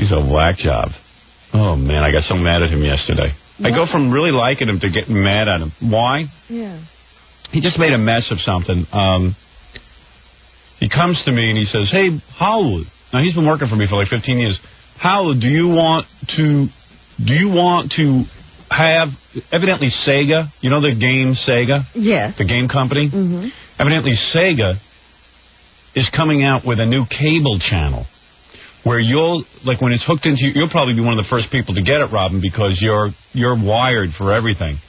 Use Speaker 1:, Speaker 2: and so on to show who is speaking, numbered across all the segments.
Speaker 1: He's a whack job. Oh, man, I got so mad at him yesterday. What? I go from really liking him to getting mad at him. Why?
Speaker 2: Yeah.
Speaker 1: He just made a mess of something. He comes to me and he says, hey, Howard. Now, he's been working for me for like 15 years. Howard, do you want to have, evidently Sega, you know the game Sega?
Speaker 2: Yes.
Speaker 1: The game company?
Speaker 2: Mm-hmm.
Speaker 1: Evidently Sega is coming out with a new cable channel where you'll, like when it's hooked into you, you'll probably be one of the first people to get it, Robin, because you're wired for everything.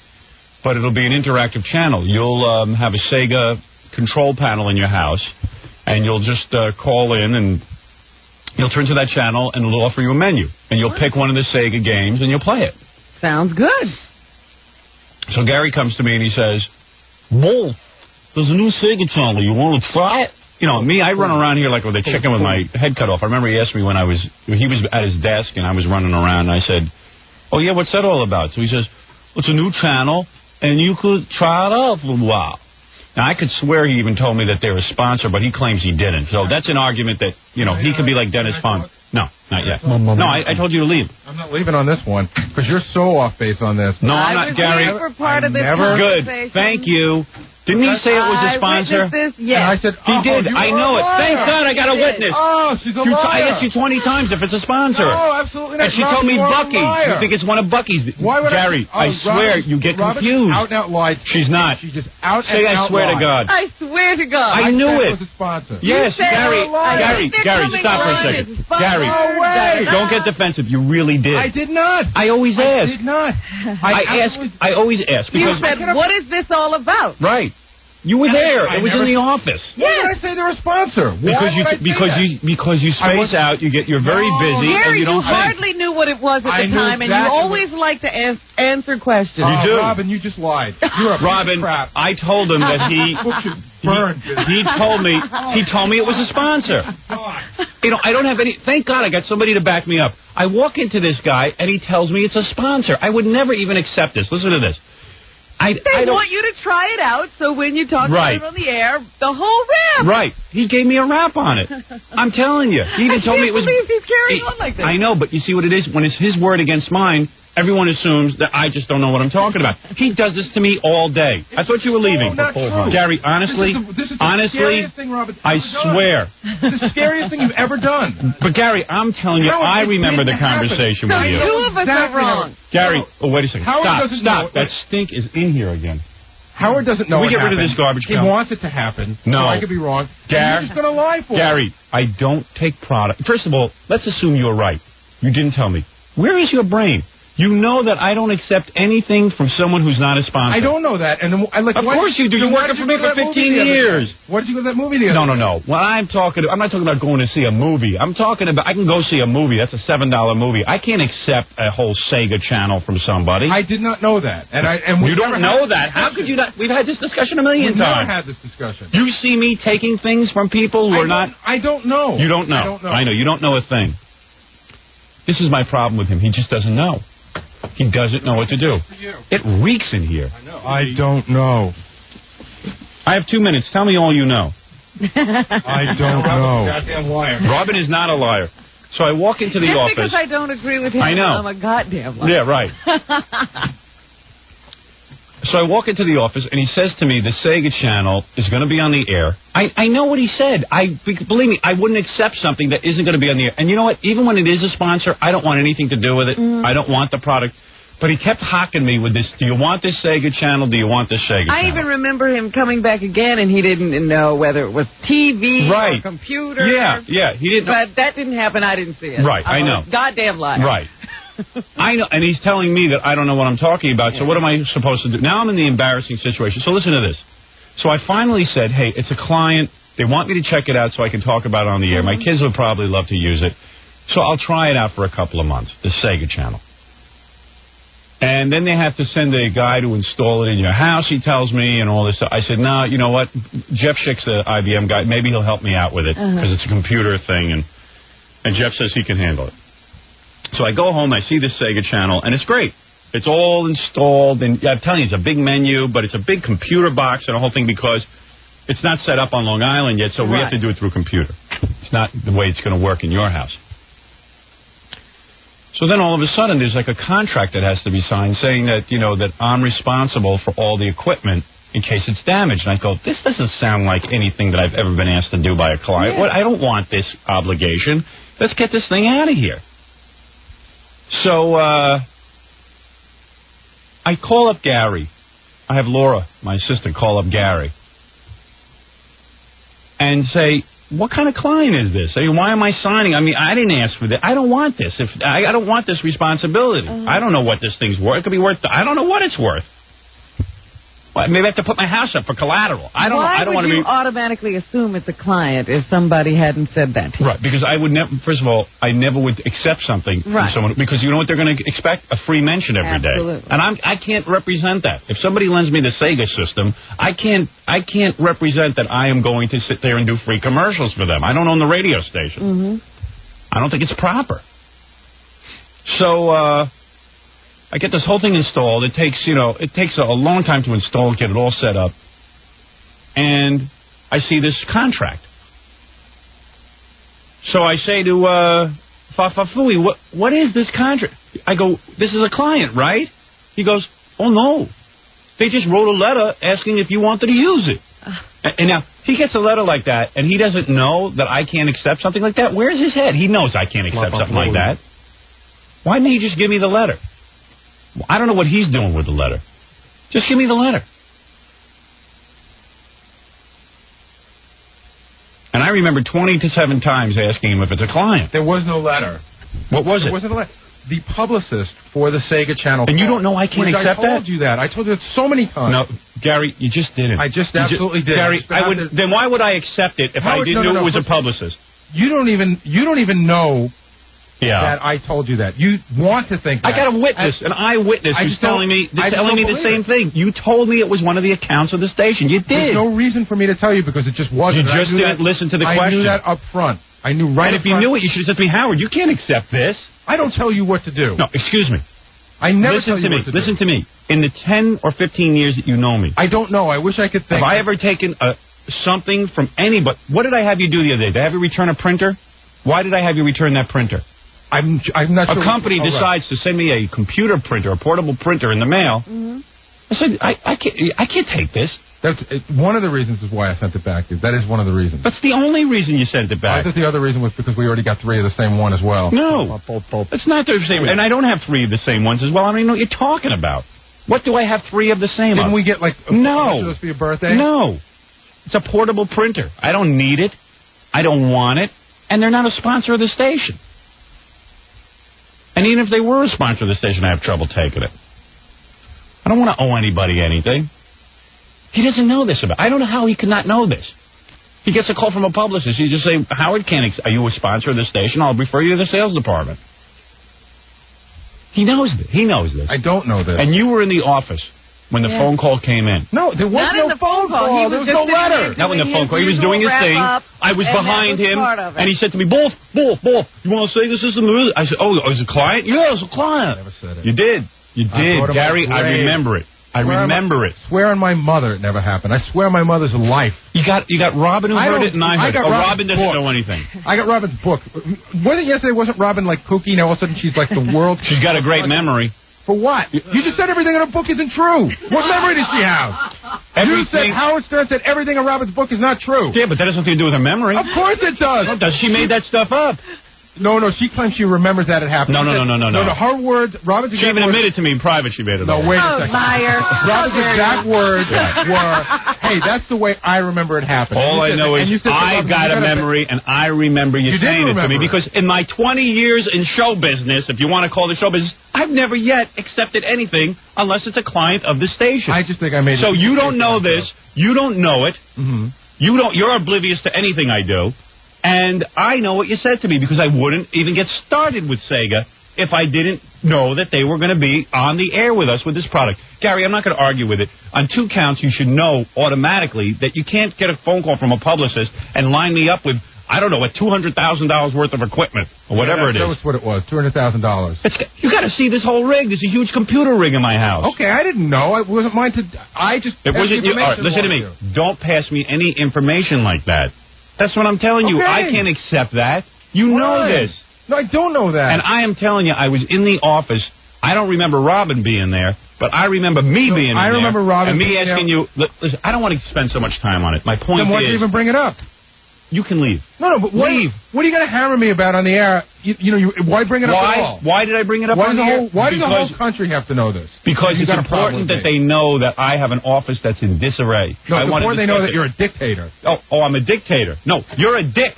Speaker 1: But it'll be an interactive channel. You'll have a Sega control panel in your house, and you'll just call in and you'll turn to that channel and it'll offer you a menu. And you'll pick one of the Sega games and you'll play it.
Speaker 2: Sounds good.
Speaker 1: So Gary comes to me and he says, Wolf, there's a new Sega channel. You want to try it? You know, me, I run around here like with a chicken with my head cut off. I remember he asked me when he was at his desk and I was running around. And I said, oh, yeah, what's that all about? So he says, well, it's a new channel and you could try it out for a while. Now, I could swear he even told me that they're a sponsor, but he claims he didn't. So that's an argument that, you know, he could be like Dennis Funk. No, not yet. No, I told you to leave.
Speaker 3: I'm not leaving on this one, because you're so off base on this.
Speaker 1: No, I'm not, Gary.
Speaker 2: Part of this
Speaker 1: Good. Thank you. Didn't he say it was a sponsor?
Speaker 2: Yes.
Speaker 3: I said,
Speaker 1: he did. I know it. Thank God I got a witness.
Speaker 3: Oh, she's a liar.
Speaker 1: I asked you 20 times if it's a sponsor.
Speaker 3: No, absolutely not.
Speaker 1: And she told me Bucky. You think it's one of Bucky's.
Speaker 3: Why would
Speaker 1: Gary, I swear, you get confused.
Speaker 3: Out and out lied.
Speaker 1: She's not.
Speaker 3: She's just out
Speaker 1: Say
Speaker 3: and
Speaker 1: I
Speaker 3: out
Speaker 1: swear
Speaker 3: lied.
Speaker 1: to God.
Speaker 2: I swear to God.
Speaker 1: I knew it.
Speaker 3: Was a sponsor.
Speaker 1: Yes, Gary, stop for a second. Gary,
Speaker 3: no way.
Speaker 1: Don't get defensive. You really did.
Speaker 3: I did not.
Speaker 1: I always ask.
Speaker 3: I did not.
Speaker 1: I always ask.
Speaker 2: You said, what is this all about?
Speaker 1: Right. You were there. It was in the office.
Speaker 3: Why did I say they're a sponsor?
Speaker 1: Because you space out. You're very busy.
Speaker 2: Gary,
Speaker 1: and you don't
Speaker 2: hardly knew what it was at the time, and you always like to answer questions.
Speaker 1: You do.
Speaker 3: Robin, you just lied. You're a
Speaker 1: Robin,
Speaker 3: crap.
Speaker 1: I told him that he told me it was a sponsor. You know, I don't have any. Thank God I got somebody to back me up. I walk into this guy and he tells me it's a sponsor. I would never even accept this. Listen to this.
Speaker 2: They want you to try it out, so when you talk about it on the air, the whole rap.
Speaker 1: Right. He gave me a rap on it. I'm telling you. He even told me it was.
Speaker 2: I can't believe he's carrying on like this.
Speaker 1: I know, but you see what it is? When it's his word against mine, everyone assumes that I just don't know what I'm talking about. He does this to me all day. I thought you were leaving. Gary, honestly,
Speaker 3: this is the scariest thing, Robert,
Speaker 1: I swear.
Speaker 3: It's the scariest thing you've ever done.
Speaker 1: But Gary, I'm telling you, I remember the conversation with you.
Speaker 2: Two of us are wrong.
Speaker 1: Gary, wait a second. Stop. That stink is in here again.
Speaker 3: Howard doesn't know.
Speaker 1: Can we get rid of this garbage can?
Speaker 3: He wants it to happen.
Speaker 1: No.
Speaker 3: So I could be wrong.
Speaker 1: Gary,
Speaker 3: he's just going to lie for
Speaker 1: Gary, I don't take product. First of all, let's assume you're right. You didn't tell me. Where is your brain? You know that I don't accept anything from someone who's not a sponsor.
Speaker 3: I don't know that. And then, of
Speaker 1: course you do. You're working for me for 15 years.
Speaker 3: What did you go to that movie the other day?
Speaker 1: No. When I'm not talking about going to see a movie. I'm talking about I can go see a movie. That's a $7 movie. I can't accept a whole Sega channel from somebody.
Speaker 3: I did not know that. And
Speaker 1: you don't know that? How could you not? We've had this discussion a million times.
Speaker 3: We've never had this discussion.
Speaker 1: You see me taking things from people who are not.
Speaker 3: I don't know.
Speaker 1: You don't know. I know. You don't know a thing. This is my problem with him. He just doesn't know. He doesn't know what to do. It reeks in here.
Speaker 3: I know. I don't know.
Speaker 1: I have 2 minutes. Tell me all you know.
Speaker 3: I don't know.
Speaker 1: Goddamn liar. Robin is not a liar. So I walk into the office.
Speaker 2: Just because I don't agree with him,
Speaker 1: I know.
Speaker 2: I'm a goddamn liar.
Speaker 1: Yeah, right. So I walk into the office, and he says to me, the Sega channel is going to be on the air. I know what he said. Believe me, I wouldn't accept something that isn't going to be on the air. And you know what? Even when it is a sponsor, I don't want anything to do with it. I don't want the product. But he kept hocking me with this, do you want this Sega channel? Do you want this Sega channel?
Speaker 2: I even remember him coming back again, and he didn't know whether it was TV or computer.
Speaker 1: Yeah, he didn't know.
Speaker 2: But that didn't happen. I didn't see it.
Speaker 1: Right, I know.
Speaker 2: Goddamn liar.
Speaker 1: Right. I know, and he's telling me that I don't know what I'm talking about, so what am I supposed to do? Now I'm in the embarrassing situation. So listen to this. So I finally said, hey, it's a client. They want me to check it out so I can talk about it on the air. My kids would probably love to use it. So I'll try it out for a couple of months, the Sega channel. And then they have to send a guy to install it in your house, he tells me, and all this stuff. I said, no, you know what? Jeff Schick's the IBM guy. Maybe he'll help me out with it because it's a computer thing. And Jeff says he can handle it. So I go home, I see this Sega channel, and it's great. It's all installed, and I'm telling you, it's a big menu, but it's a big computer box and a whole thing because it's not set up on Long Island yet, so we have to do it through computer. It's not the way it's going to work in your house. So then all of a sudden there's like a contract that has to be signed saying that, you know, that I'm responsible for all the equipment in case it's damaged. And I go, this doesn't sound like anything that I've ever been asked to do by a client.
Speaker 2: Yeah.
Speaker 1: I don't want this obligation. Let's get this thing out of here. So I call up Gary. I have Laura, my assistant, call up Gary and say, what kind of client is this? I mean, why am I signing? I mean, I didn't ask for this. I don't want this. I don't want this responsibility. I don't know what this thing's worth. It could be worth. I don't know what it's worth. Well, maybe I have to put my house up for collateral. I don't know. I don't want to be.
Speaker 2: Why would you automatically assume it's a client if somebody hadn't said that to you?
Speaker 1: Right, because I would never. First of all, I never would accept something from someone because you know what they're going to expect? A free mention every day. And I can't represent that. If somebody lends me the Sega system, I can't represent that I am going to sit there and do free commercials for them. I don't own the radio station. I don't think it's proper. So I get this whole thing installed. It takes, you know, a long time to install, get it all set up. And I see this contract. So I say to Fafafui, what is this contract? I go, this is a client, right? He goes, oh, no. They just wrote a letter asking if you wanted to use it. And now, he gets a letter like that, and he doesn't know that I can't accept something like that? Where's his head? He knows I can't accept something like that. Why didn't he just give me the letter? I don't know what he's doing with the letter. Just give me the letter. And I remember 27 times asking him if it's a client.
Speaker 3: There was no letter.
Speaker 1: What was it?
Speaker 3: There wasn't a letter. The publicist for the Sega channel.
Speaker 1: And you don't know I can't accept that?
Speaker 3: I told you that. I told you that so many times.
Speaker 1: No, Gary, you just didn't.
Speaker 3: I just absolutely did.
Speaker 1: Gary, then why would I accept it if I didn't know it was a publicist?
Speaker 3: You don't even know.
Speaker 1: Yeah.
Speaker 3: That I told you that. You want to think that.
Speaker 1: I got a witness, an eyewitness who's telling me the same thing. You told me it was one of the accounts of the station. You did.
Speaker 3: There's no reason for me to tell you because it just wasn't.
Speaker 1: You just didn't listen to the question.
Speaker 3: I knew that up front. I knew right.
Speaker 1: And if you knew it, you should have said to me, Howard, you can't accept this.
Speaker 3: I don't tell you what to do.
Speaker 1: No, excuse me.
Speaker 3: I never tell you what to do.
Speaker 1: Listen to me. In the 10 or 15 years that you know me.
Speaker 3: I don't know. I wish I could think.
Speaker 1: Have I ever taken something from anybody? What did I have you do the other day? Did I have you return a printer? Why did I have you return that printer?
Speaker 3: I'm not sure.
Speaker 1: A company decides to send me a computer printer, a portable printer in the mail. I said, I can't take this.
Speaker 3: That's one of the reasons is why I sent it back. That is one of the reasons.
Speaker 1: That's the only reason you sent it back.
Speaker 3: I thought the other reason was because we already got 3 of the same one as well.
Speaker 1: No, it's not the same. And I don't have 3 of the same ones as well. I don't even know what you're talking about. What do I have 3 of the same?
Speaker 3: Didn't we get like
Speaker 1: no
Speaker 3: for your birthday?
Speaker 1: No, it's a portable printer. I don't need it. I don't want it. And they're not a sponsor of the station. And even if they were a sponsor of the station, I have trouble taking it. I don't want to owe anybody anything. He doesn't know this about. I don't know how he could not know this. He gets a call from a publicist. You just say, Howard can't. Are you a sponsor of the station? I'll refer you to the sales department. He knows this. He knows this.
Speaker 3: I don't know this.
Speaker 1: And you were in the office when the phone call came in.
Speaker 3: No, there was no phone call. There was no letter.
Speaker 1: Not when the phone call. He was doing his thing. I was behind him, and he said to me, Wolf, you want to say this is the movie? I said, oh, is it a client? Yeah, it's a client.
Speaker 3: I never said it.
Speaker 1: You did. You did. Gary, I remember it. I remember it.
Speaker 3: Swear on my mother it never happened. I swear on my mother's life.
Speaker 1: You got Robin who heard it, and I heard it. Robin doesn't know anything.
Speaker 3: I got Robin's book. Wasn't Robin like kooky? Now all of a sudden she's like the world.
Speaker 1: She's got a great memory.
Speaker 3: For what? You just said everything in her book isn't true. What memory does she have? You said Howard Stern said everything in Robin's book is not true.
Speaker 1: Yeah, but that has nothing to do with her memory.
Speaker 3: Of course it does.
Speaker 1: No, she made that stuff up.
Speaker 3: No, she claims she remembers that it happened.
Speaker 1: No.
Speaker 3: Her words, Robin's
Speaker 1: she even admitted to me in private she made it up.
Speaker 3: No, wait a second.
Speaker 2: Liar.
Speaker 3: Robin's exact words were, hey, that's the way I remember it happened.
Speaker 1: All I know is I got a memory, and I remember you saying it to me. Because in my 20 years in show business, if you want to call it show business, I've never yet accepted anything unless it's a client of the station.
Speaker 3: I just think I made it.
Speaker 1: So you don't know this. You don't know it. You're oblivious to anything I do. And I know what you said to me because I wouldn't even get started with Sega if I didn't know that they were going to be on the air with us with this product. Gary, I'm not going to argue with it. On 2 counts, you should know automatically that you can't get a phone call from a publicist and line me up with, I don't know, $200,000 worth of equipment or whatever it is.
Speaker 3: That was what it was, $200,000.
Speaker 1: You got to see this whole rig. There's a huge computer rig in my house.
Speaker 3: Okay, I didn't know. It wasn't mine to. It wasn't you.
Speaker 1: All right, listen to me. Don't pass me any information like that. That's what I'm telling you. I can't accept that. You know this.
Speaker 3: No, I don't know that.
Speaker 1: And I am telling you, I was in the office. I don't remember Robin being there, but I remember me being there.
Speaker 3: I remember Robin
Speaker 1: and me
Speaker 3: being
Speaker 1: asking you. Listen, I don't want to spend so much time on it. My point is...
Speaker 3: Then why did you even bring it up?
Speaker 1: You can leave.
Speaker 3: No, but leave. What are you going to hammer me about on the air? Why bring it up at all?
Speaker 1: Why did I bring it up on the air?
Speaker 3: Why does the whole country have to know this?
Speaker 1: Because it's important that they know that I have an office that's in disarray.
Speaker 3: No, before they know that you're a dictator.
Speaker 1: Oh, I'm a dictator. No, you're a dick.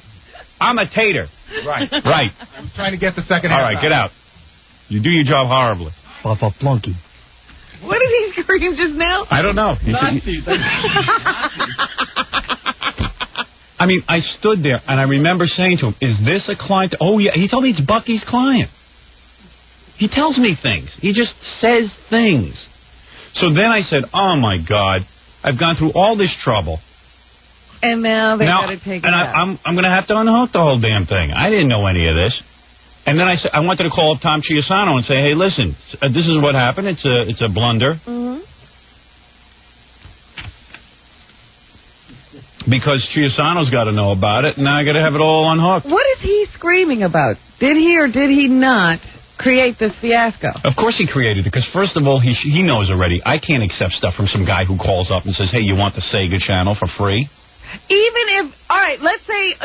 Speaker 1: I'm a tater.
Speaker 3: Right.
Speaker 1: Right.
Speaker 3: I'm trying to get the second
Speaker 1: half.
Speaker 3: All
Speaker 1: right, get out. You do your job horribly.
Speaker 4: Papa Plunky.
Speaker 2: What did he scream just now?
Speaker 1: I don't know. I mean, I stood there, and I remember saying to him, is this a client? Oh, yeah. He told me it's Bucky's client. He tells me things. He just says things. So then I said, oh, my God, I've gone through all this trouble.
Speaker 2: And now they got to take it out.
Speaker 1: I'm going to have to unhook the whole damn thing. I didn't know any of this. And then I said, I wanted to call up Tom Chiusano and say, hey, listen, this is what happened. It's a blunder.
Speaker 2: Mm-hmm.
Speaker 1: Because Chiusano's got to know about it, and now I got to have it all unhooked.
Speaker 2: What is he screaming about? Did he or did he not create this fiasco?
Speaker 1: Of course he created it, because first of all, he knows already. I can't accept stuff from some guy who calls up and says, hey, you want the Sega channel for free?
Speaker 2: Even if, all right, let's say,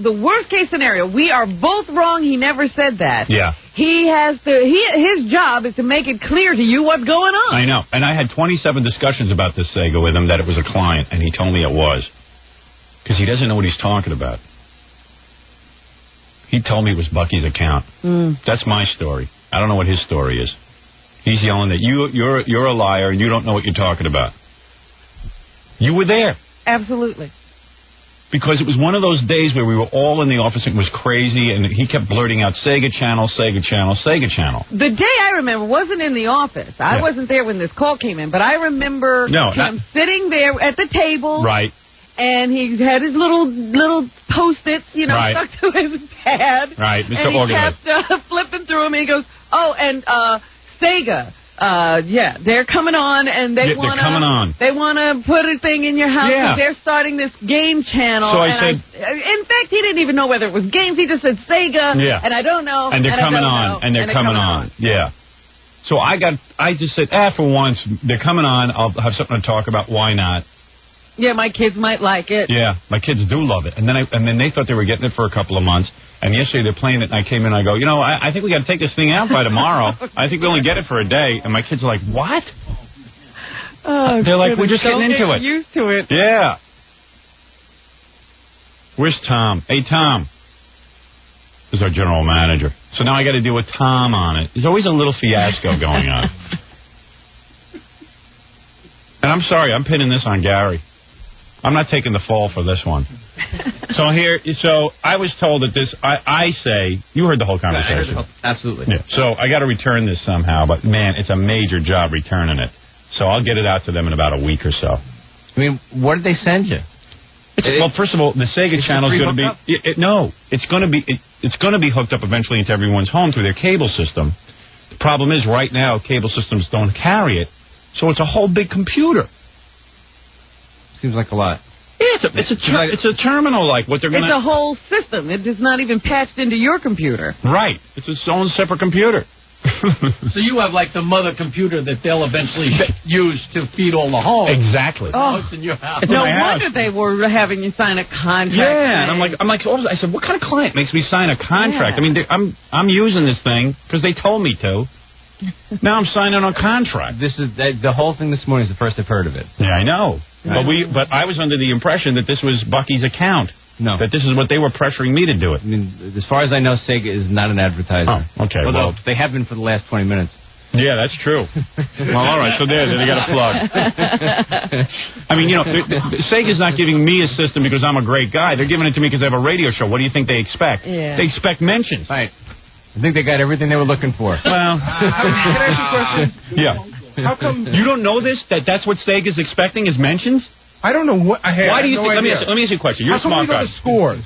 Speaker 2: the worst case scenario, we are both wrong, he never said that.
Speaker 1: Yeah.
Speaker 2: He has to, his job is to make it clear to you what's going on.
Speaker 1: I know, and I had 27 discussions about this Sega with him, that it was a client, and he told me it was. Because he doesn't know what he's talking about. He told me it was Bucky's account. That's my story. I don't know what his story is. He's yelling that you're a liar and you don't know what you're talking about. You were there.
Speaker 2: Absolutely.
Speaker 1: Because it was one of those days where we were all in the office and it was crazy, and he kept blurting out Sega channel, Sega channel, Sega channel.
Speaker 2: The day I remember wasn't in the office. I wasn't there when this call came in, but I remember him sitting there at the table.
Speaker 1: Right.
Speaker 2: And he had his little Post-its, stuck to his pad.
Speaker 1: Right, Mr.
Speaker 2: And he
Speaker 1: Organist.
Speaker 2: kept flipping through them, and he goes, oh, and Sega, they're coming on, and they want to put a thing in your house, because they're starting this game channel.
Speaker 1: So I said...
Speaker 2: in fact, he didn't even know whether it was games. He just said Sega, and I don't know.
Speaker 1: And they're coming on, and they're coming on. Yeah. So I just said, for once, they're coming on. I'll have something to talk about. Why not?
Speaker 2: Yeah, my kids might like it.
Speaker 1: Yeah, my kids do love it. And then they thought they were getting it for a couple of months. And yesterday they're playing it, and I came in and I go, I think we got to take this thing out by tomorrow. I think we only get it for a day. And my kids are like, what? They're like, we're just getting into it.
Speaker 2: Used to it.
Speaker 1: Yeah. Where's Tom? Hey, Tom. This is our general manager. So now I got to deal with Tom on it. There's always a little fiasco going on. And I'm sorry, I'm pinning this on Gary. I'm not taking the fall for this one. So I was told that this, I say, you heard the whole conversation.
Speaker 4: Absolutely.
Speaker 1: Yeah. So I got to return this somehow, but man, it's a major job returning it. So I'll get it out to them in about a week or so.
Speaker 4: I mean, what did they send you?
Speaker 1: Well, first of all, the Sega channel is going to be, it's going to be hooked up eventually into everyone's home through their cable system. The problem is right now, cable systems don't carry it, so it's a whole big computer.
Speaker 4: Seems like a lot.
Speaker 1: Yeah, it's a terminal, like what they're going to...
Speaker 2: It's a whole system. It is not even patched into your computer.
Speaker 1: Right. It's its own separate computer.
Speaker 5: So you have like the mother computer that they'll eventually use to feed all the homes.
Speaker 1: Exactly.
Speaker 5: In your house.
Speaker 2: No wonder they were having you sign a contract.
Speaker 1: Yeah, and I'm like, I said, what kind of client makes me sign a contract?
Speaker 2: Yeah.
Speaker 1: I mean, I'm using this thing because they told me to. Now I'm signing a contract.
Speaker 4: This is the whole thing this morning is the first I've heard of it.
Speaker 1: Yeah, I know. But I was under the impression that this was Bucky's account. No. That this is what they were pressuring me to do it.
Speaker 4: I mean, as far as I know, Sega is not an advertiser.
Speaker 1: Oh, okay.
Speaker 4: Although they have been for the last 20 minutes.
Speaker 1: Yeah, that's true. Well, all right. So they got a plug. I mean, Sega's not giving me a system because I'm a great guy. They're giving it to me because I have a radio show. What do you think they expect?
Speaker 2: Yeah.
Speaker 1: They expect mentions.
Speaker 4: Right. I think they got everything they were looking for.
Speaker 1: Well,
Speaker 3: can I ask you a question?
Speaker 1: Yeah.
Speaker 3: How come
Speaker 1: you don't know this? That's what Sega's expecting is mentions?
Speaker 3: I don't know what.
Speaker 1: Why do you think? Let me ask you a question. You're a smart guy.
Speaker 3: How come we go to Scores?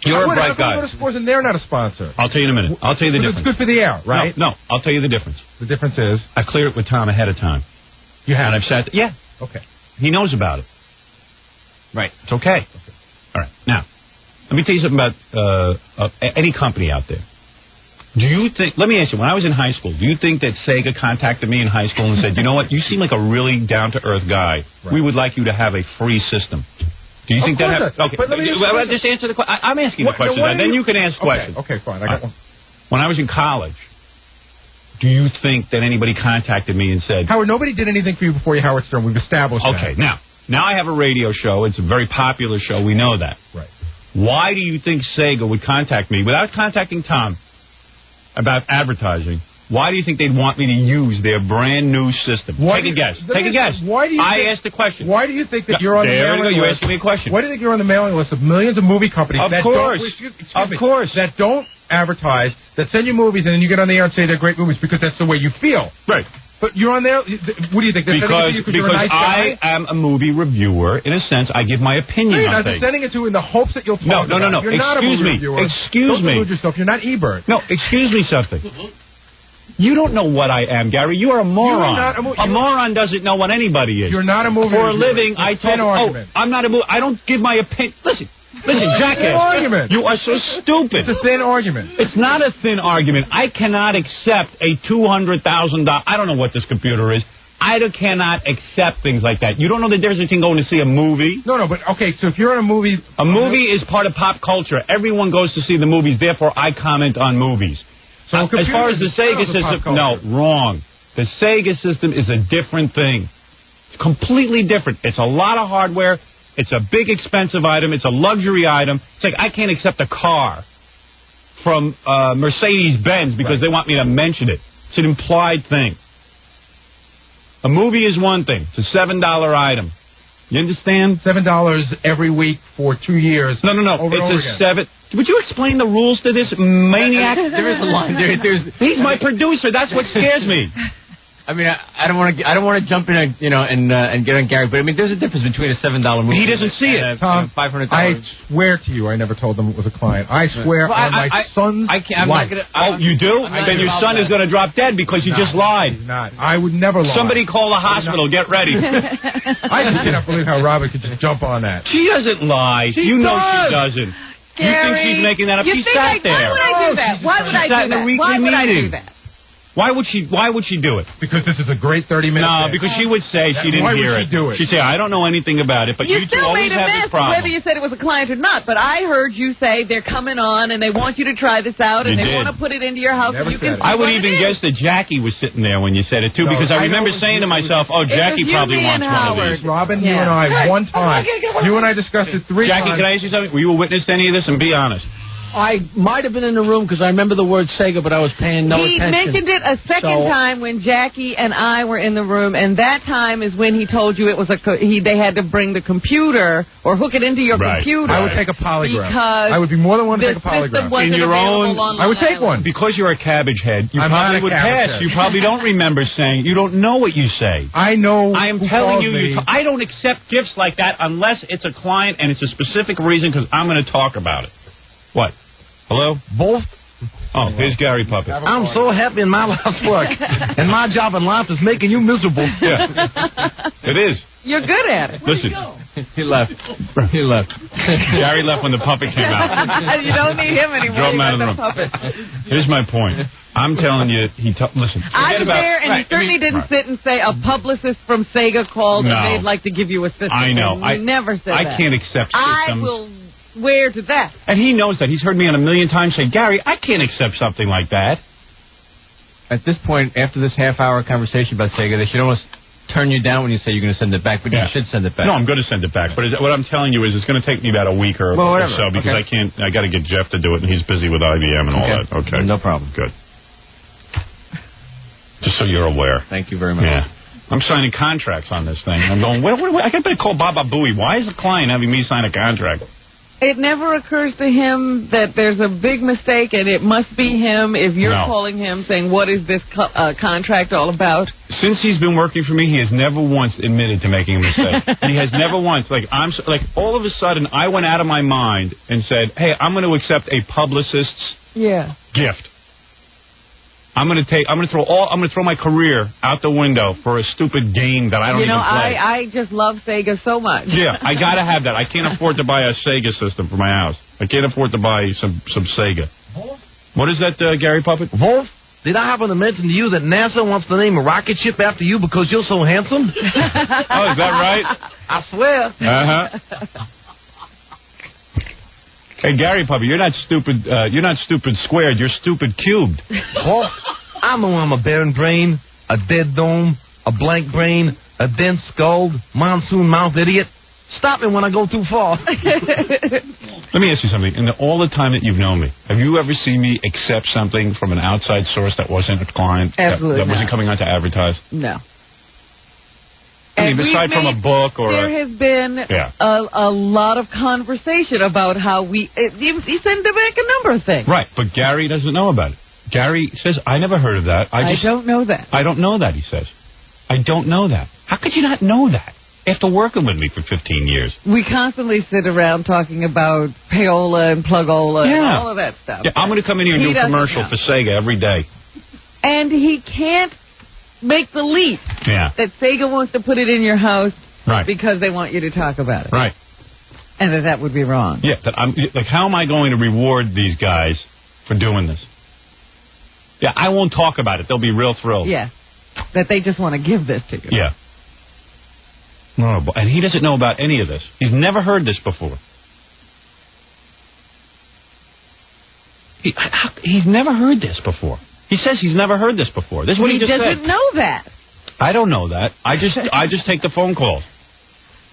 Speaker 1: You're a bright guy.
Speaker 3: How come we go to Scores and they're not a sponsor?
Speaker 1: I'll tell you in a minute. I'll tell you the difference.
Speaker 3: It's good for the air, right?
Speaker 1: No, I'll tell you the difference.
Speaker 3: The difference is?
Speaker 1: I cleared it with Tom ahead of time.
Speaker 3: You have?
Speaker 1: And I've said, yeah.
Speaker 3: Okay.
Speaker 1: He knows about it.
Speaker 4: Right.
Speaker 1: It's okay. All right. Now, let me tell you something about any company out there. Do you think, let me ask you, when I was in high school, do you think that Sega contacted me in high school and said, you know what, you seem like a really down-to-earth guy. Right. We would like you to have a free system. Do you think that happened? Okay, but let me just answer the question. I'm asking the question, then you can ask questions.
Speaker 3: Okay, fine. I got one.
Speaker 1: When I was in college, do you think that anybody contacted me and said...
Speaker 3: Howard, nobody did anything for you before you Howard Stern. We've established that.
Speaker 1: Okay, now I have a radio show. It's a very popular show. We know that.
Speaker 3: Right.
Speaker 1: Why do you think Sega would contact me without contacting Tom about advertising? Why do you think they'd want me to use their brand new system? Take a guess. Take a guess. I asked the question.
Speaker 3: Why do you think that you're on the mailing list?
Speaker 1: You asking me a question.
Speaker 3: Why do you think you're on the mailing list of millions of movie companies that don't advertise, that send you movies, and then you get on the air and say they're great movies because that's the way you feel?
Speaker 1: Right.
Speaker 3: But you're on there. What do you think?
Speaker 1: Because
Speaker 3: you're a nice guy?
Speaker 1: I am a movie reviewer. In a sense, I give my opinion on things.
Speaker 3: They're sending it to you in the hopes that you'll talk about it.
Speaker 1: No.
Speaker 3: You're not a movie reviewer.
Speaker 1: Excuse me.
Speaker 3: Don't delude yourself. You're not Ebert.
Speaker 1: No, excuse me something. You don't know what I am, Gary. You are a moron. A moron doesn't know what anybody is.
Speaker 3: You're not a movie
Speaker 1: For
Speaker 3: reviewer.
Speaker 1: a living, I talk... I'm not a movie... I don't give my opinion... Listen, jackass.
Speaker 3: Argument.
Speaker 1: You are so stupid.
Speaker 3: It's a thin argument.
Speaker 1: It's not a thin argument. I cannot accept a $200,000... I don't know what this computer is. I cannot accept things like that. You don't know the difference between going to see a movie?
Speaker 3: No, but okay, so if you're in a movie...
Speaker 1: A movie is part of pop culture. Everyone goes to see the movies, therefore I comment on movies. So as far as the Sega system... No, wrong. The Sega system is a different thing. It's completely different. It's a lot of hardware. It's a big, expensive item. It's a luxury item. It's like I can't accept a car from Mercedes-Benz because they want me to mention it. It's an implied thing. A movie is one thing. It's a $7 item. You understand?
Speaker 3: $7 every week for 2 years.
Speaker 1: No. It's a $7. Would you explain the rules to this maniac?
Speaker 4: There is a line.
Speaker 1: He's my producer. That's what scares me.
Speaker 4: I mean, I don't want to jump in, and get on Gary, but I mean, there's a difference between a $7 movie.
Speaker 1: He doesn't see it.
Speaker 3: Tom,
Speaker 4: $500.
Speaker 3: I swear to you, I never told them it was a client. I swear on my son's life.
Speaker 1: You do? Then your son is going to drop dead because you just lied.
Speaker 3: He's not. I would never lie.
Speaker 1: Somebody call the hospital. Get ready.
Speaker 3: I just cannot believe how Robin could just jump on that.
Speaker 1: She doesn't lie. You know she doesn't.
Speaker 2: Gary,
Speaker 1: you think she's making that up? She sat there.
Speaker 2: Why would I do that? Why would I do that?
Speaker 1: Why would she do it?
Speaker 3: Because this is a great 30-minute
Speaker 1: No, because she would say she didn't hear it.
Speaker 3: Why would she do it?
Speaker 1: She'd say, I don't know anything about it, but you two always have this problem.
Speaker 2: Whether you said it was a client or not, but I heard you say they're coming on and they want you to try this out and they want to put it into your house and you can see
Speaker 1: I would even guess that Jackie was sitting there when you said it, too, because I remember saying to myself, Jackie probably wants one of these.
Speaker 3: Robin, you and I, one time, you and I discussed it 3 times.
Speaker 1: Jackie, can I ask you something? Were you a witness to any of this? And be honest.
Speaker 5: I might have been in the room because I remember the word Sega, but I was paying no attention.
Speaker 2: He mentioned it a second time when Jackie and I were in the room, and that time is when he told you it was they had to bring the computer or hook it into your computer.
Speaker 3: I would take a polygraph.
Speaker 2: Because
Speaker 3: I would be more than willing to take a polygraph.
Speaker 1: In your own,
Speaker 3: I would take one.
Speaker 1: Because you're a cabbage head, you probably would pass. You probably don't remember saying, you don't know what you say.
Speaker 3: I know.
Speaker 1: I am telling you, I don't accept gifts like that unless it's a client and it's a specific reason because I'm going to talk about it. What? Hello?
Speaker 5: Both.
Speaker 1: Oh, here's Gary Puppet.
Speaker 5: I'm so happy in my life's work, and my job in life is making you miserable.
Speaker 1: Yeah, it is.
Speaker 2: You're good at it.
Speaker 1: Listen.
Speaker 4: He left. He left.
Speaker 1: Gary left when the puppet came out.
Speaker 2: You don't need him anymore.
Speaker 1: Drove him out of the room.
Speaker 2: Puppet.
Speaker 1: Here's my point. I'm telling you, listen.
Speaker 2: I was there, and he certainly didn't sit and say a publicist from Sega called and they'd like to give you a system.
Speaker 1: I know.
Speaker 2: He never said that.
Speaker 1: I can't accept systems.
Speaker 2: I will swear to that.
Speaker 1: And he knows that. He's heard me on a million times say, Gary, I can't accept something like that.
Speaker 4: At this point, after this half-hour conversation about Sega, they should almost turn you down when you say you're going to send it back, but you should send it back.
Speaker 1: No, I'm going to send it back. But what I'm telling you is it's going to take me about a week or so because I got to get Jeff to do it, and he's busy with IBM and all that. Okay.
Speaker 4: No problem.
Speaker 1: Good. Just so you're aware.
Speaker 4: Thank you very much.
Speaker 1: Yeah. I'm signing contracts on this thing. I'm going, I got to call Baba Booey. Why is the client having me sign a contract?
Speaker 2: It never occurs to him that there's a big mistake and it must be him if you're calling him saying, what is this contract all about?
Speaker 1: Since he's been working for me, he has never once admitted to making a mistake. He has never once. All of a sudden, I went out of my mind and said, hey, I'm going to accept a publicist's gift. I'm going to throw my career out the window for a stupid game that I don't even play.
Speaker 2: I just love Sega so much.
Speaker 1: Yeah, I got to have that. I can't afford to buy a Sega system for my house. I can't afford to buy some Sega. What is that, Gary Puppet?
Speaker 6: Wolf, did I happen to mention to you that NASA wants to name a rocket ship after you because you're so handsome?
Speaker 1: Oh, is that right?
Speaker 6: I swear.
Speaker 1: Uh-huh. Hey, Gary Puppet, you're not stupid. You're not stupid squared. You're stupid cubed.
Speaker 6: Wolf, I know I'm a barren brain, a dead dome, a blank brain, a dense skull, monsoon mouth idiot. Stop me when I go too far.
Speaker 1: Let me ask you something. In all the time that you've known me, have you ever seen me accept something from an outside source that wasn't a client?
Speaker 2: Absolutely
Speaker 1: that wasn't coming out to advertise?
Speaker 2: No.
Speaker 1: I mean, aside from a book or...
Speaker 2: There has been a lot of conversation about how you send back a number of things.
Speaker 1: Right, but Gary doesn't know about it. Gary says, I never heard of that.
Speaker 2: I don't know that.
Speaker 1: I don't know that, he says. I don't know that. How could you not know that? After working with me for 15 years.
Speaker 2: We constantly sit around talking about payola and plugola and all of that stuff.
Speaker 1: Yeah, I'm going to come in here and do a commercial for Sega every day.
Speaker 2: And he can't make the leap that Sega wants to put it in your house because they want you to talk about it.
Speaker 1: Right.
Speaker 2: And that would be wrong.
Speaker 1: Yeah, how am I going to reward these guys for doing this? Yeah, I won't talk about it. They'll be real thrilled.
Speaker 2: Yeah, that they just want to give this to you.
Speaker 1: Yeah. No, and he doesn't know about any of this. He's never heard this before. He's never heard this before. He says he's never heard this before. This is what he just said.
Speaker 2: He doesn't know that.
Speaker 1: I don't know that. I just take the phone calls.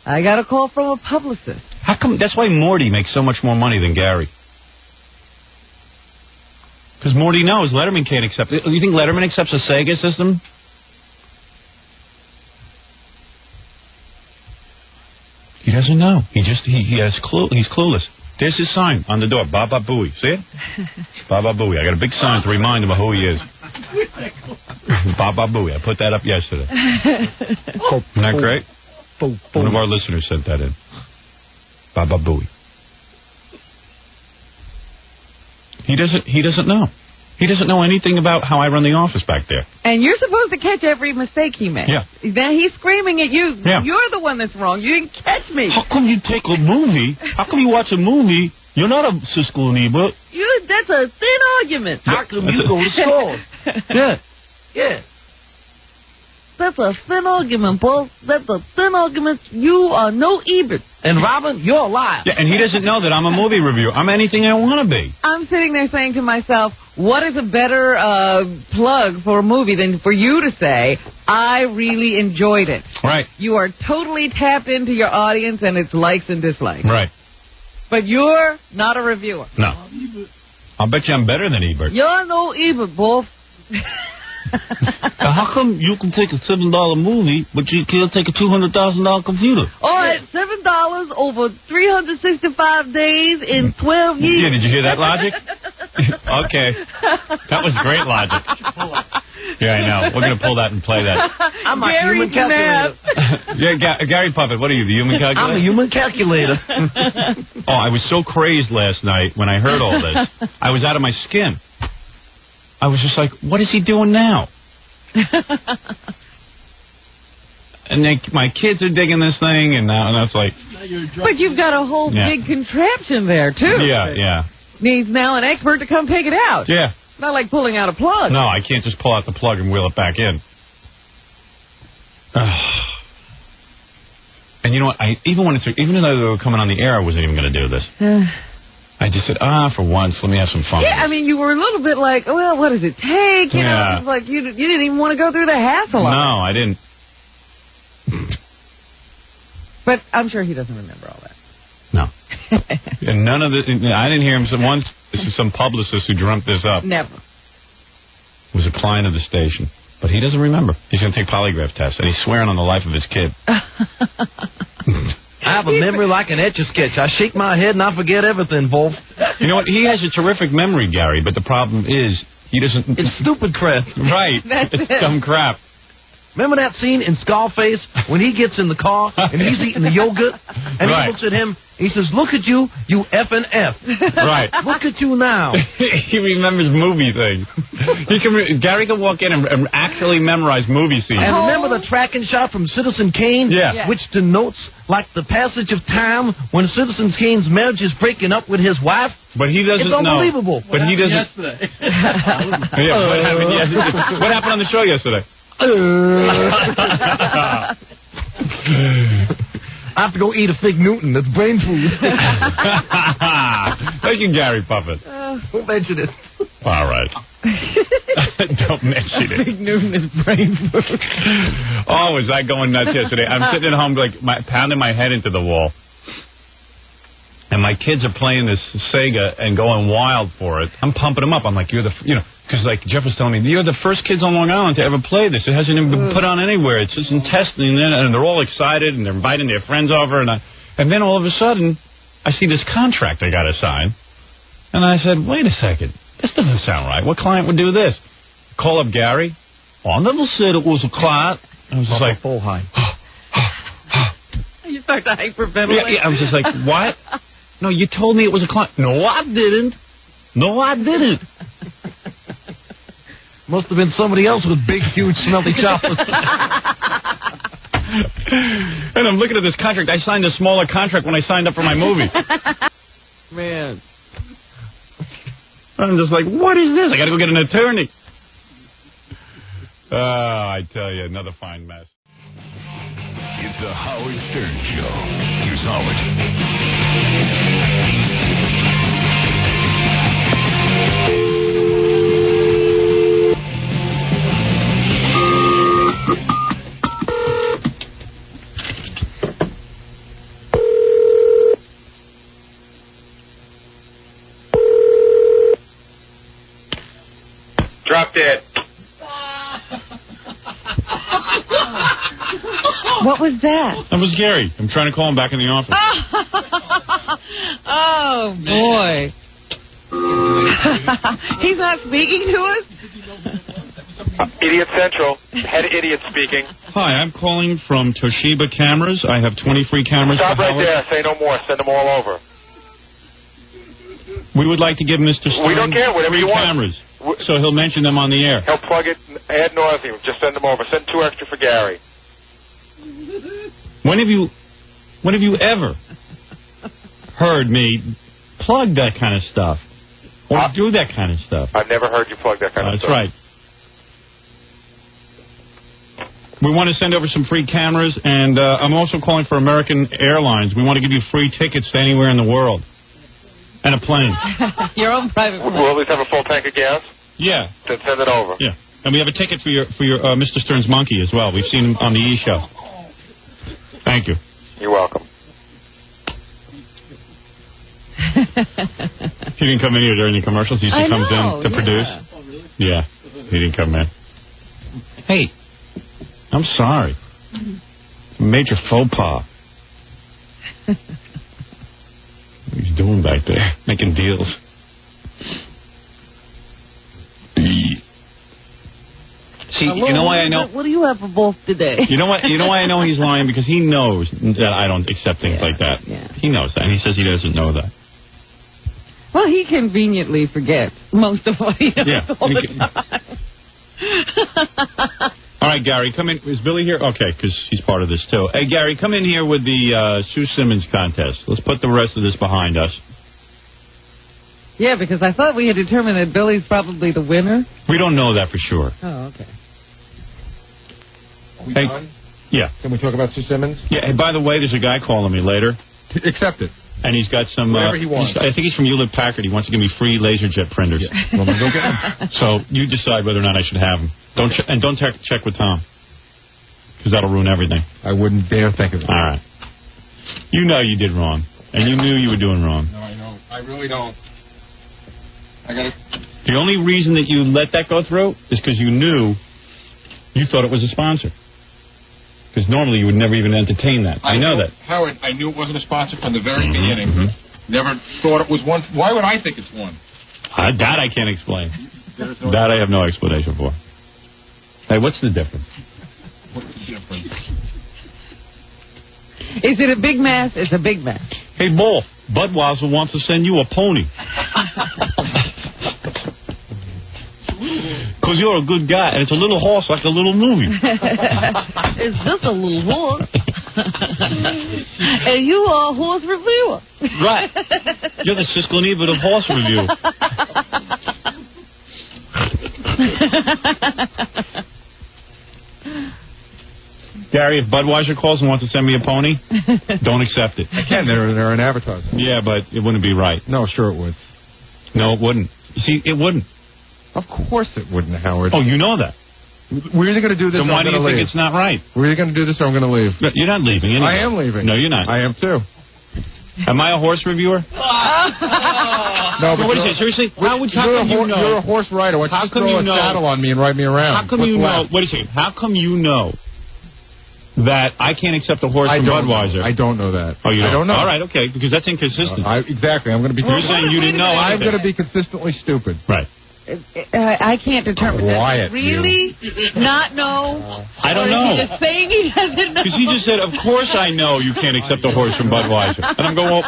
Speaker 2: I got a call from a publicist.
Speaker 1: How come? That's why Morty makes so much more money than Gary. Because Morty knows Letterman can't accept it. You think Letterman accepts a Sega system? He doesn't know. He has he's clueless. There's his sign on the door, Baba Booey. See it? Baba Booey. I got a big sign to remind him of who he is. Baba Booey. I put that up yesterday. Isn't that great? One of our listeners sent that in. Baba Booey. He doesn't know. He doesn't know anything about how I run the office back there.
Speaker 2: And you're supposed to catch every mistake he makes.
Speaker 1: Yeah.
Speaker 2: Then he's screaming at you.
Speaker 1: Yeah.
Speaker 2: You're the one that's wrong. You didn't catch me.
Speaker 1: How come you take a movie? How come you watch a movie? You're not a Siskel and Ebert.
Speaker 2: That's a thin argument.
Speaker 6: How come you go to school? Yeah.
Speaker 2: That's a thin argument, Paul. That's a thin argument. You are no Ebert.
Speaker 6: And Robin, you're a liar.
Speaker 1: Yeah, and he doesn't know that I'm a movie reviewer. I'm anything I want to be.
Speaker 2: I'm sitting there saying to myself, what is a better plug for a movie than for you to say, I really enjoyed it.
Speaker 1: Right.
Speaker 2: You are totally tapped into your audience and its likes and dislikes.
Speaker 1: Right.
Speaker 2: But you're not a reviewer.
Speaker 1: No. I'll bet you I'm better than Ebert.
Speaker 2: You're no Ebert, Wolf.
Speaker 1: How come you can take a $7 movie, but you can't take a $200,000 computer?
Speaker 2: All right, $7 over 365 days in 12 years.
Speaker 1: Yeah, did you hear that logic? Okay. That was great logic. Yeah, I know. We're going to pull that and play that.
Speaker 6: I'm a human calculator.
Speaker 1: Yeah, Gary Puppet, what are you, the human calculator?
Speaker 6: I'm a human calculator.
Speaker 1: Oh, I was so crazed last night when I heard all this. I was out of my skin. I was just like, what is he doing now? And my kids are digging this thing, and it's like...
Speaker 2: But you've got a whole big contraption there, too.
Speaker 1: Yeah.
Speaker 2: Needs now an expert to come take it out.
Speaker 1: Yeah.
Speaker 2: Not like pulling out a plug.
Speaker 1: No, I can't just pull out the plug and wheel it back in. And you know what? Even though they were coming on the air, I wasn't even going to do this. I just said, for once, let me have some fun.
Speaker 2: Yeah, I mean, you were a little bit like, well, what does it take? You know, it's like you didn't even want to go through the hassle of it.
Speaker 1: No, I didn't.
Speaker 2: But I'm sure he doesn't remember all that.
Speaker 1: No. And none of this, I didn't hear him. This is some publicist who dreamt this up.
Speaker 2: Never.
Speaker 1: It was a client of the station. But he doesn't remember. He's going to take polygraph tests, and he's swearing on the life of his kid.
Speaker 6: I have a memory like an Etch-a-Sketch. I shake my head and I forget everything, Wolf.
Speaker 1: You know what? He has a terrific memory, Gary, but the problem is he doesn't...
Speaker 6: It's stupid crap.
Speaker 1: Right. It's dumb crap.
Speaker 6: Remember that scene in Scarface when he gets in the car and he's eating the yogurt and he looks at him, he says, look at you, you effing F.
Speaker 1: Right.
Speaker 6: Look at you now.
Speaker 1: He remembers movie things. Gary can walk in and actually memorize movie scenes.
Speaker 6: And remember the tracking shot from Citizen Kane?
Speaker 1: Yeah.
Speaker 6: Which denotes like the passage of time when Citizen Kane's marriage is breaking up with his wife?
Speaker 1: But he doesn't know.
Speaker 6: It's unbelievable.
Speaker 1: But he doesn't.
Speaker 5: Yesterday.
Speaker 1: What happened yesterday? What happened on the show yesterday?
Speaker 6: I have to go eat a Fig Newton. That's brain food.
Speaker 1: Thank you, Gary Puffin.
Speaker 6: Don't mention it.
Speaker 1: All right. Don't mention it.
Speaker 2: Fig Newton is brain food.
Speaker 1: Oh, was I going nuts yesterday? I'm sitting at home like pounding my head into the wall. And my kids are playing this Sega and going wild for it. I'm pumping them up. I'm like, because like Jeff was telling me, you're the first kids on Long Island to ever play this. It hasn't even been put on anywhere. It's just in testing, and they're all excited, and they're inviting their friends over. And then all of a sudden, I see this contract I got to sign. And I said, wait a second. This doesn't sound right. What client would do this? Call up Gary. I never said it was a client. I was just like,
Speaker 6: full high.
Speaker 2: You start to hyperventilate.
Speaker 1: Yeah, I was just like, what? No, you told me it was a client. No, I didn't. No, I didn't.
Speaker 6: Must have been somebody else with big, huge, smelly choppers.
Speaker 1: And I'm looking at this contract. I signed a smaller contract when I signed up for my movie.
Speaker 2: Man.
Speaker 1: I'm just like, what is this? I got to go get an attorney. I tell you, another fine mess.
Speaker 7: It's the Howard Stern Show. Here's Howard.
Speaker 8: Drop dead.
Speaker 2: What was that?
Speaker 1: That was Gary. I'm trying to call him back in the office.
Speaker 2: Oh, boy. He's not speaking to us?
Speaker 8: Idiot Central. Head idiot speaking.
Speaker 1: Hi, I'm calling from Toshiba Cameras. I have 20 free cameras.
Speaker 8: Stop right there. Say no more. Send them all over.
Speaker 1: We would like to give Mr. Stern
Speaker 8: we don't care. Whatever you want.
Speaker 1: cameras, so he'll mention them on the air.
Speaker 8: He'll plug it ad nauseum. Just send them over. Send 2 extra for Gary.
Speaker 1: When have you ever heard me plug that kind of stuff or do that kind of stuff?
Speaker 8: I've never heard you plug that kind of stuff.
Speaker 1: That's right. We want to send over some free cameras, and I'm also calling for American Airlines. We want to give you free tickets to anywhere in the world. And a plane.
Speaker 2: Your own private plane.
Speaker 8: We'll at least have a full tank of gas?
Speaker 1: Yeah.
Speaker 8: Then send it over.
Speaker 1: Yeah. And we have a ticket for your Mr. Stern's monkey as well. We've seen him on the E! Show. Thank you.
Speaker 8: You're welcome.
Speaker 1: He didn't come in here during the commercials. He usually comes in to produce.
Speaker 5: Oh, really?
Speaker 1: Yeah. He didn't come in. Hey, I'm sorry. Major faux pas. What he's doing back there, making deals. See, you know why I know?
Speaker 2: What do you have for both today?
Speaker 1: You know what? You know why I know he's lying? Because he knows that I don't accept things like that.
Speaker 2: Yeah.
Speaker 1: He knows that, and he says he doesn't know that.
Speaker 2: Well, he conveniently forgets most of what he knows all the time.
Speaker 1: All right, Gary, come in. Is Billy here? Okay, because he's part of this, too. Hey, Gary, come in here with the Sue Simmons contest. Let's put the rest of this behind us.
Speaker 2: Yeah, because I thought we had determined that Billy's probably the winner.
Speaker 1: We don't know that for sure.
Speaker 2: Oh, okay.
Speaker 3: Are we
Speaker 1: hey,
Speaker 3: done?
Speaker 1: Yeah.
Speaker 3: Can we talk about Sue Simmons?
Speaker 1: Yeah, hey, by the way, there's a guy calling me later.
Speaker 3: Accept it.
Speaker 1: And he's got some...
Speaker 3: Whatever he wants.
Speaker 1: I think he's from Hewlett Packard. He wants to give me free LaserJet printers.
Speaker 3: Yeah. Well, then go get them.
Speaker 1: So you decide whether or not I should have them. Don't check with Tom. Because that'll ruin everything.
Speaker 3: I wouldn't dare think of it.
Speaker 1: All right. You know you did wrong. And you knew you were doing wrong.
Speaker 3: No, I know. I really don't.
Speaker 1: The only reason that you let that go through is because you knew you thought it was a sponsor. Because normally you would never even entertain that. I know that.
Speaker 3: Howard, I knew it wasn't a sponsor from the very beginning. Never thought it was one. Why would I think it's one?
Speaker 1: That I can't explain. That I have no explanation for. Hey, what's the difference?
Speaker 3: What's the difference?
Speaker 2: Is it a big mass? It's a big mass.
Speaker 1: Hey, Bull, Budweiser wants to send you a pony. Because you're a good guy, and it's a little horse like a little movie.
Speaker 2: It's just a little horse. And you are a horse reviewer.
Speaker 1: Right. You're the Siskel and Ebert of horse review. Gary, if Budweiser calls and wants to send me a pony, don't accept it.
Speaker 3: Again, they're an advertiser.
Speaker 1: Yeah, but it wouldn't be right.
Speaker 3: No, sure it would.
Speaker 1: No, it wouldn't. You see, it wouldn't.
Speaker 3: Of course it wouldn't, Howard.
Speaker 1: Oh, you know that.
Speaker 3: We're either going to do this
Speaker 1: then
Speaker 3: or
Speaker 1: why do you think it's not right?
Speaker 3: We're either going to do this or I'm going to leave.
Speaker 1: No, you're not leaving anyway.
Speaker 3: I am leaving.
Speaker 1: No, you're not.
Speaker 3: I am too.
Speaker 1: Am I a horse reviewer?
Speaker 3: No, but
Speaker 1: what is it? Seriously? How come you know?
Speaker 3: You're a horse rider. Why don't you throw a saddle on me and ride me around?
Speaker 1: How come you know? Wait a second. How come you know that I can't accept a horse from Budweiser?
Speaker 3: I don't know that.
Speaker 1: Oh, you don't?
Speaker 3: I don't know.
Speaker 1: All right, okay, because that's inconsistent.
Speaker 3: Exactly. I'm going to be.
Speaker 1: You're saying you didn't know.
Speaker 3: I'm going to be consistently stupid.
Speaker 1: Right.
Speaker 2: I can't determine that. Really? Not know?
Speaker 1: I don't know.
Speaker 2: He's just saying he doesn't know.
Speaker 1: Because he just said, of course I know you can't accept a horse from Budweiser. And I'm going, well,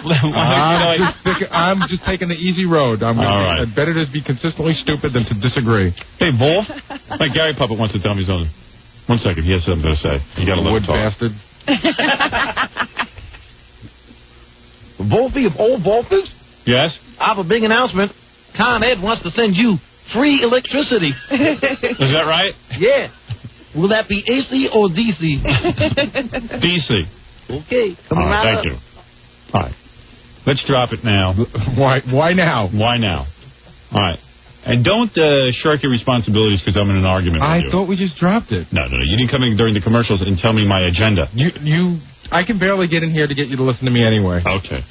Speaker 3: I'm just taking the easy road. I'd better just be consistently stupid than to disagree.
Speaker 1: Hey, Wolf. My Gary Puppet wants to tell me something. 1 second. He has something to say. You got to let him talk.
Speaker 3: Bastard.
Speaker 6: Wolfie of Old Wolfers?
Speaker 1: Yes?
Speaker 6: I have a big announcement. Con Ed wants to send you free electricity.
Speaker 1: Is that right?
Speaker 6: Yeah. Will that be AC or DC?
Speaker 1: DC.
Speaker 6: Okay.
Speaker 1: All right, thank you. All right. Let's drop it now.
Speaker 3: Why now?
Speaker 1: Why now? All right. And don't shirk your responsibilities because I'm in an argument with you.
Speaker 3: I thought we just dropped it.
Speaker 1: No. You didn't come in during the commercials and tell me my agenda.
Speaker 3: I can barely get in here to get you to listen to me anyway.
Speaker 1: Okay.